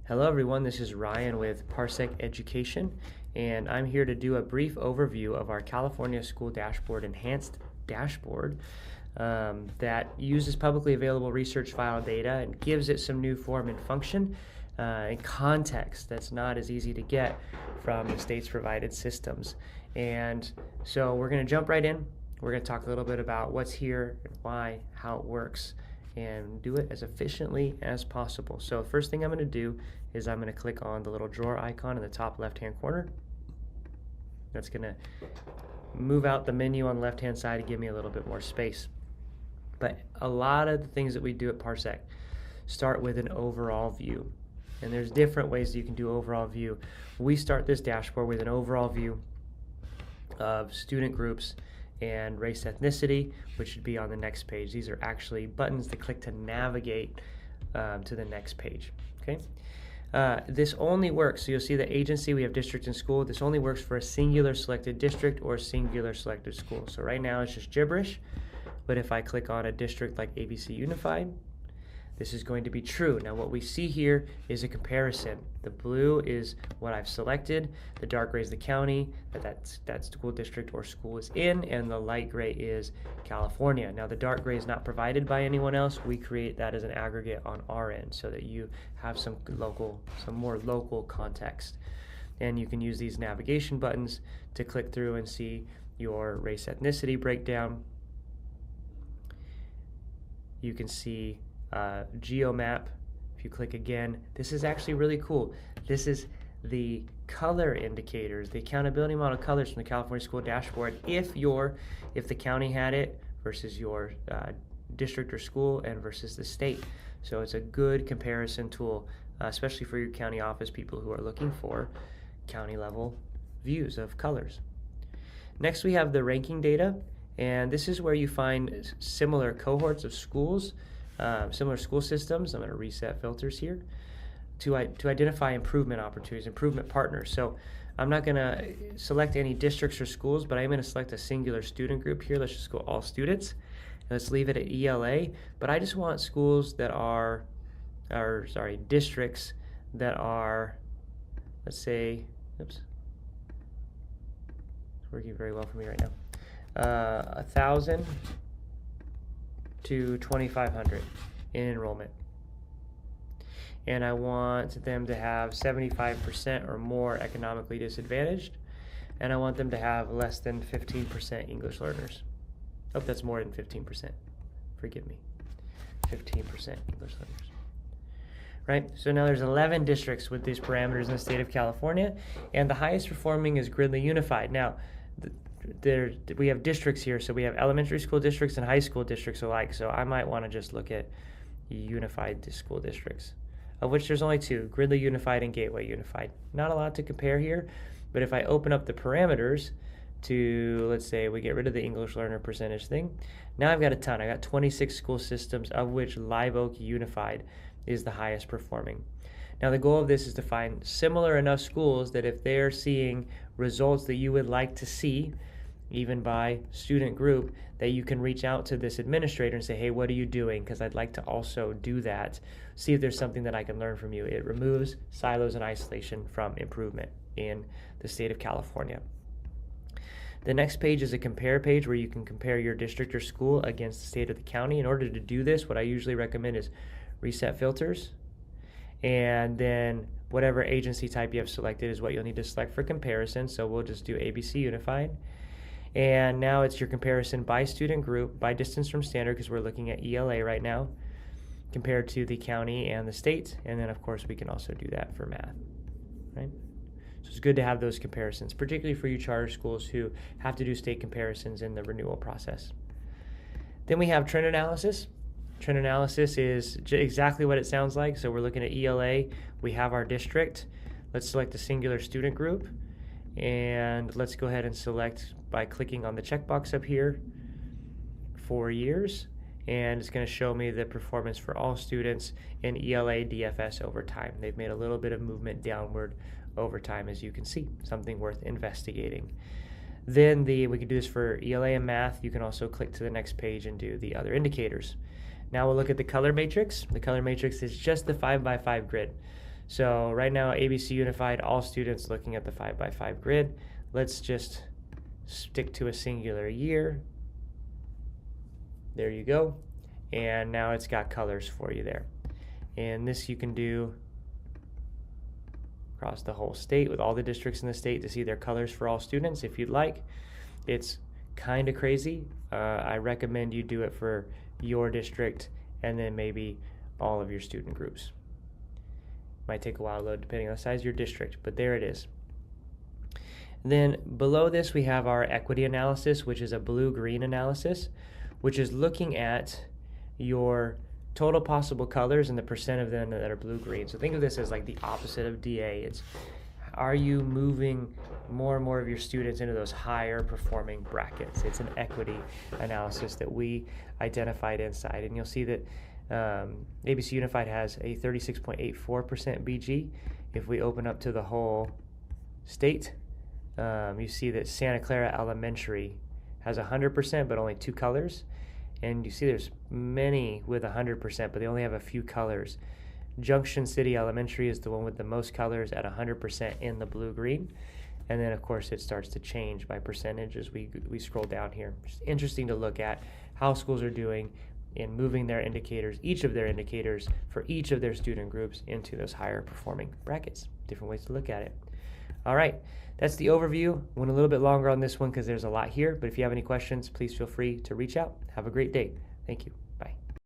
Hello everyone, this is Ryan with Parsec Education, and I'm here to do a brief overview of our California School Dashboard Enhanced Dashboard that uses publicly available research file data and gives it some new form and function and context that's not as easy to get from the state's provided systems. And so we're going to jump right in. We're going to talk a little bit about what's here and why, how it works, and do it as efficiently as possible. So first thing I'm going to do is I'm going to click on the little drawer icon in the top left hand corner. That's going to move out the menu on the left hand side to give me a little bit more space. But a lot of the things that we do at Parsec start with an overall view, and there's different ways that you can do overall view. We start this dashboard with an overall view of student groups and race ethnicity, which should be on the next page. These are actually buttons to click to navigate to the next page. Okay. This only works, so you'll see the agency, we have district and school. This only works for a singular selected district or singular selected school. So right now it's just gibberish, but if I click on a district like ABC Unified, this is going to be true. Now what we see here is a comparison. The blue is what I've selected, the dark gray is the county that school district or school is in, and the light gray is California. Now the dark gray is not provided by anyone else. We create that as an aggregate on our end so that you have some more local context. And you can use these navigation buttons to click through and see your race ethnicity breakdown. You can see GeoMap. If you click again, this is actually really cool. This is the color indicators, the accountability model colors from the California School Dashboard if the county had it versus your district or school and versus the state. So it's a good comparison tool, especially for your county office people who are looking for county level views of colors. Next we have the ranking data, and this is where you find similar cohorts of schools, similar school systems. I'm going to reset filters here to identify improvement opportunities, improvement partners. So I'm not going to select any districts or schools, but I'm going to select a singular student group here. Let's just go all students. Let's leave it at ELA, but I just want schools that are, districts that are, let's say, oops, it's working very well for me right now, 1,000 to 2,500 in enrollment. And I want them to have 75% or more economically disadvantaged, and I want them to have less than 15% English learners. Oh, that's more than 15%. Forgive me. 15% English learners. Right? So now there's 11 districts with these parameters in the state of California, and the highest performing is Gridley Unified. Now, we have districts here, so we have elementary school districts and high school districts alike. So I might want to just look at unified school districts, of which there's only two, Gridley Unified and Gateway Unified. Not a lot to compare here, but if I open up the parameters to, let's say we get rid of the English learner percentage thing, now I've got a ton. I got 26 school systems, of which Live Oak Unified is the highest performing. Now the goal of this is to find similar enough schools that if they're seeing results that you would like to see, even by student group, that you can reach out to this administrator and say, hey, what are you doing? Because I'd like to also do that. See if there's something that I can learn from you. It removes silos and isolation from improvement in the state of California. The next page is a compare page where you can compare your district or school against the state or the county. In order to do this, what I usually recommend is reset filters, and then whatever agency type you have selected is what you'll need to select for comparison. So we'll just do ABC Unified. And now it's your comparison by student group, by distance from standard, because we're looking at ELA right now, compared to the county and the state. And then, of course, we can also do that for math, right? So it's good to have those comparisons, particularly for you charter schools who have to do state comparisons in the renewal process. Then we have trend analysis. Trend analysis is exactly what it sounds like. So we're looking at ELA. We have our district. Let's select a singular student group. And let's go ahead and select by clicking on the checkbox up here, 4 years. And it's going to show me the performance for all students in ELA DFS over time. They've made a little bit of movement downward over time, as you can see, something worth investigating. Then we can do this for ELA and math. You can also click to the next page and do the other indicators. Now we'll look at the color matrix. The color matrix is just the 5x5 grid. So right now, ABC Unified, all students looking at the 5x5 grid. Let's just stick to a singular year. There you go. And now it's got colors for you there. And this you can do across the whole state with all the districts in the state to see their colors for all students if you'd like. It's kind of crazy. I recommend you do it for your district and then maybe all of your student groups. Might take a while to load depending on the size of your district, but there it is. And then below this we have our equity analysis, which is a blue-green analysis, which is looking at your total possible colors and the percent of them that are blue-green. So think of this as like the opposite of DA. It's, are you moving more and more of your students into those higher performing brackets? It's an equity analysis that we identified inside. And you'll see that ABC Unified has a 36.84% BG. If we open up to the whole state, you see that Santa Clara Elementary has 100%, but only 2 colors. And you see there's many with 100%, but they only have a few colors. Junction City Elementary is the one with the most colors at 100% in the blue-green. And then, of course, it starts to change by percentage as we scroll down here. It's interesting to look at how schools are doing in moving their indicators, each of their indicators for each of their student groups into those higher performing brackets. Different ways to look at it. All right, that's the overview. Went a little bit longer on this one because there's a lot here, but if you have any questions, please feel free to reach out. Have a great day. Thank you.